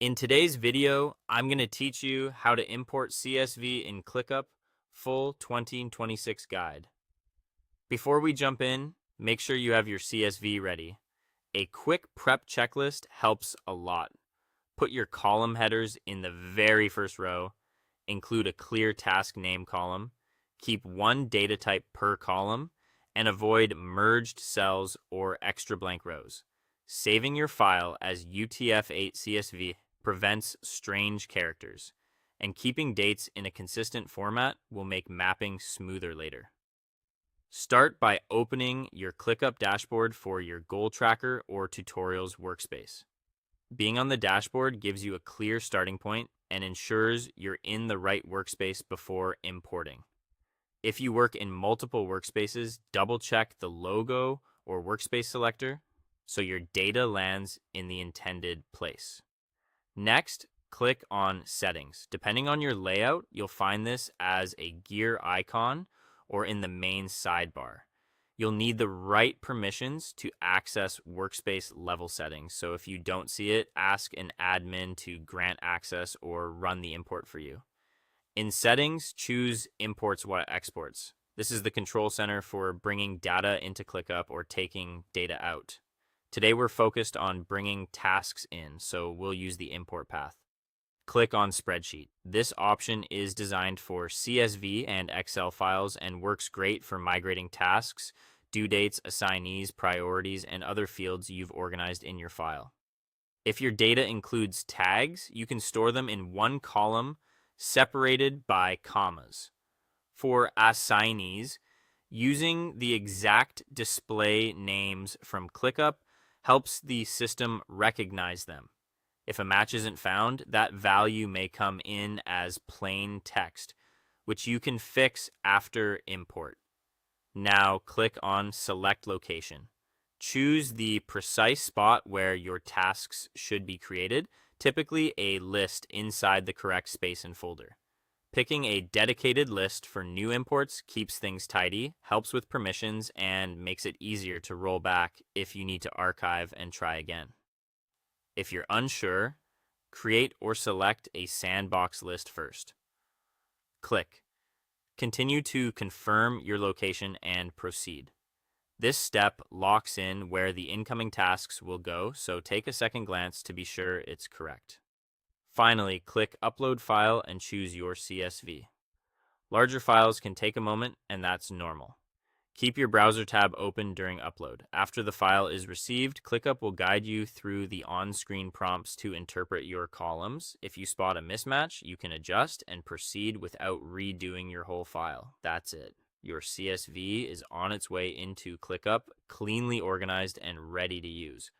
In today's video, I'm going to teach you how to import CSV in Clickup full 2026 guide. Before we jump in, make sure you have your CSV ready. A quick prep checklist helps a lot. Put your column headers in the very first row, include a clear task name column, keep one data type per column, and avoid merged cells or extra blank rows. Saving your file as UTF-8 CSV prevents strange characters, and keeping dates in a consistent format will make mapping smoother later. Start by opening your ClickUp dashboard for your goal tracker or tutorials workspace. Being on the dashboard gives you a clear starting point and ensures you're in the right workspace before importing. If you work in multiple workspaces, double check the logo or workspace selector so your data lands in the intended place. Next, click on Settings. Depending on your layout, you'll find this as a gear icon or in the main sidebar. You'll need the right permissions to access workspace level settings. So if you don't see it, ask an admin to grant access or run the import for you. In Settings, choose Imports What Exports. This is the control center for bringing data into ClickUp or taking data out. Today we're focused on bringing tasks in, so we'll use the import path. Click on Spreadsheet. This option is designed for CSV and Excel files and works great for migrating tasks, due dates, assignees, priorities, and other fields you've organized in your file. If your data includes tags, you can store them in one column separated by commas. For assignees, using the exact display names from ClickUp helps the system recognize them. If a match isn't found, that value may come in as plain text, which you can fix after import. Now click on Select Location. Choose the precise spot where your tasks should be created, typically a list inside the correct space and folder. Picking a dedicated list for new imports keeps things tidy, helps with permissions, and makes it easier to roll back if you need to archive and try again. If you're unsure, create or select a sandbox list first. Click. Continue to confirm your location and proceed. This step locks in where the incoming tasks will go, so take a second glance to be sure it's correct. Finally, click Upload File and choose your CSV. Larger files can take a moment, and that's normal. Keep your browser tab open during upload. After the file is received, ClickUp will guide you through the on-screen prompts to interpret your columns. If you spot a mismatch, you can adjust and proceed without redoing your whole file. That's it. Your CSV is on its way into ClickUp, cleanly organized and ready to use.